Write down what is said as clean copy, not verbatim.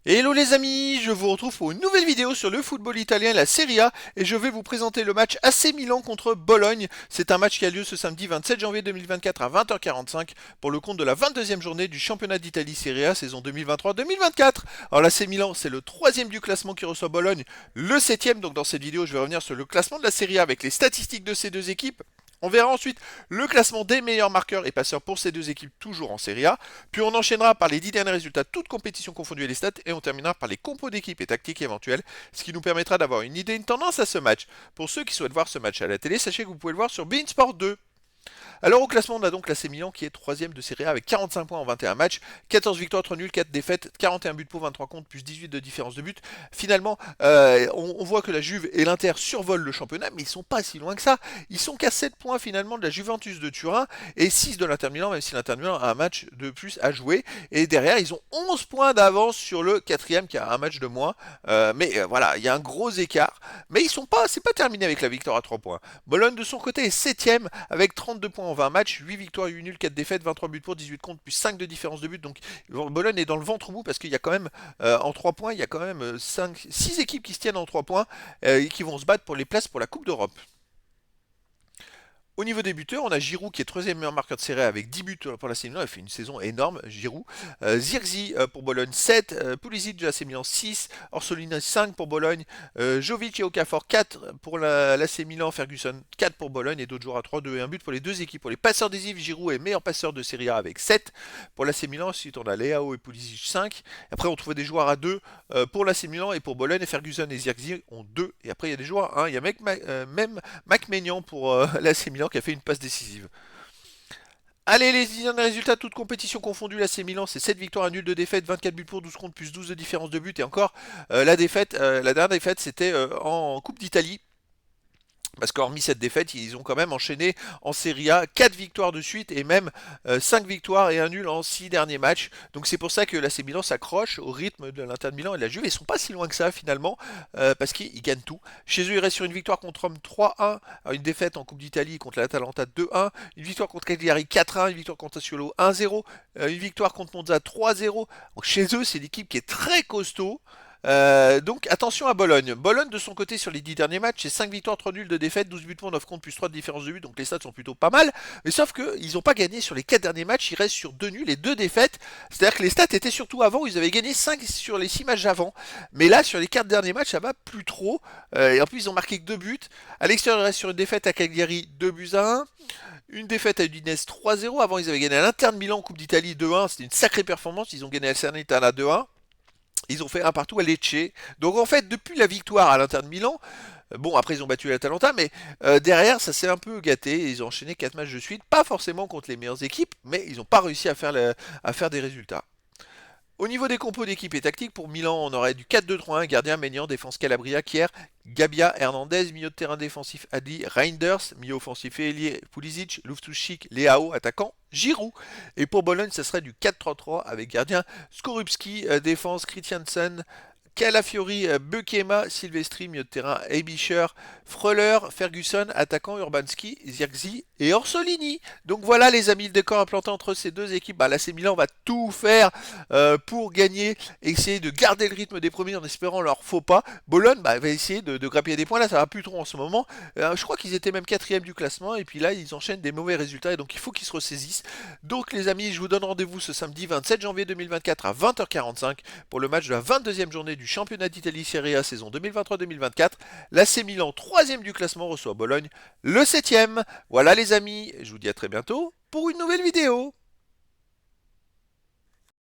Hello les amis, je vous retrouve pour une nouvelle vidéo sur le football italien, la Serie A, et je vais vous présenter le match AC Milan contre Bologne. C'est un match qui a lieu ce samedi 27 janvier 2024 à 20h45 pour le compte de la 22e journée du championnat d'Italie Serie A saison 2023-2024. Alors l'AC Milan, c'est le troisième du classement qui reçoit Bologne, le septième. Donc dans cette vidéo, je vais revenir sur le classement de la Serie A avec les statistiques de ces deux équipes. On verra ensuite le classement des meilleurs marqueurs et passeurs pour ces deux équipes toujours en Serie A. Puis on enchaînera par les 10 derniers résultats, toutes compétitions confondues et les stats. Et on terminera par les compos d'équipes et tactiques éventuelles, ce qui nous permettra d'avoir une idée, une tendance à ce match. Pour ceux qui souhaitent voir ce match à la télé, sachez que vous pouvez le voir sur beIN Sport 2. Alors au classement, on a donc l'AC Milan qui est troisième de Serie A avec 45 points en 21 matchs, 14 victoires, 3 nuls, 4 défaites, 41 buts pour 23 contre, plus 18 de différence de but. Finalement, on voit que la Juve et l'Inter survolent le championnat, mais ils sont pas si loin que ça. Ils sont qu'à 7 points finalement de la Juventus de Turin et 6 de l'Inter Milan, même si l'Inter Milan a un match de plus à jouer. Et derrière, ils ont 11 points d'avance sur le quatrième qui a un match de moins. Voilà, il y a un gros écart. Mais c'est pas terminé avec la victoire à 3 points. Bologne de son côté est septième avec 32 points en 20 matchs, 8 victoires, 8 nuls, 4 défaites, 23 buts pour, 18 contre, plus 5 de différence de but. Donc Bologne est dans le ventre mou parce qu'il y a quand même en 3 points, il y a quand même 6 équipes qui se tiennent en 3 points et qui vont se battre pour les places pour la Coupe d'Europe. Au niveau des buteurs, on a Giroud qui est troisième meilleur marqueur de Serie A avec 10 buts pour l'AC Milan. Il fait une saison énorme, Giroud. Zirkzee pour Bologne 7, Pulisic de l'AC Milan 6, Orsolini 5 pour Bologne, Jovic et Okafor 4 pour l'AC Milan, Ferguson 4 pour Bologne et d'autres joueurs à 3, 2 et 1 but pour les deux équipes. Pour les passeurs décisifs, Giroud est meilleur passeur de Serie A avec 7 pour l'AC Milan. Ensuite, on a Leao et Pulisic 5. Après, on trouve des joueurs à 2 pour l'AC Milan et pour Bologne. Et Ferguson et Zirkzee ont 2. Et après, il y a des joueurs à 1. Il y a même Mac Maignan pour l'AC Milan qui a fait une passe décisive. Allez, les derniers résultats, toutes compétitions confondues, l'AC Milan, c'est 7 victoires, 1 nul de défaite, 24 buts pour, 12 contre, plus 12 de différence de but. Et encore, la dernière défaite, c'était en Coupe d'Italie. Parce qu'hormis cette défaite, ils ont quand même enchaîné en Serie A 4 victoires de suite et même 5 victoires et un nul en 6 derniers matchs. Donc c'est pour ça que l'AC Milan s'accroche au rythme de l'Inter de Milan et de la Juve. Ils sont pas si loin que ça finalement parce qu'ils gagnent tout. Chez eux, ils restent sur une victoire contre Rome 3-1, une défaite en Coupe d'Italie contre l'Atalanta 2-1, une victoire contre Cagliari 4-1, une victoire contre Sassuolo 1-0, une victoire contre Monza 3-0. Donc chez eux, c'est l'équipe qui est très costaud. Donc attention à Bologne. Bologne de son côté sur les 10 derniers matchs, c'est 5 victoires, 3 nuls de défaite, 12 buts pour, 9 contre, plus 3 de différence de but, donc les stats sont plutôt pas mal. Mais sauf qu'ils n'ont pas gagné sur les 4 derniers matchs, ils restent sur 2 nuls et 2 défaites. C'est-à-dire que les stats étaient surtout avant où ils avaient gagné 5 sur les 6 matchs avant. Mais là sur les 4 derniers matchs ça va plus trop. Et en plus ils ont marqué que 2 buts. À l'extérieur ils restent sur une défaite à Cagliari 2 buts à 1. Une défaite à Udinese 3-0. Avant ils avaient gagné à l'Inter de Milan en Coupe d'Italie 2-1. C'était une sacrée performance. Ils ont gagné à Salernitana 2-1. Ils ont fait un partout à Lecce. Donc en fait, depuis la victoire à l'Inter de Milan, bon après ils ont battu l'Atalanta, mais derrière ça s'est un peu gâté. Ils ont enchaîné 4 matchs de suite, pas forcément contre les meilleures équipes, mais ils n'ont pas réussi à faire des résultats. Au niveau des compos d'équipe et tactique, pour Milan, on aurait du 4-2-3-1, gardien Maignan, défense Calabria, Kier, Gabia, Hernandez, milieu de terrain défensif Adli, Reinders, milieu offensif Elie, Pulisic, Loftus-Cheek, Leao, attaquant Giroud. Et pour Bologne, ça serait du 4-3-3 avec gardien Skorupski, défense Christiansen, Calafiori, Bukema, Silvestri, milieu de terrain, Eibischer, Freuler, Ferguson, attaquant Urbanski, Zirkzee et Orsolini. Donc voilà les amis, le décor implanté entre ces deux équipes. Bah, l'AC Milan va tout faire pour gagner, essayer de garder le rythme des premiers en espérant leur faux pas. Bologne va essayer de grappiller des points, là ça va plus trop en ce moment. Je crois qu'ils étaient même quatrième du classement et puis là ils enchaînent des mauvais résultats et donc il faut qu'ils se ressaisissent. Donc les amis, je vous donne rendez-vous ce samedi 27 janvier 2024 à 20h45 pour le match de la 22e journée du championnat d'Italie Serie A saison 2023-2024. L'AC Milan, troisième du classement, reçoit Bologne, le septième. Voilà les amis, je vous dis à très bientôt pour une nouvelle vidéo.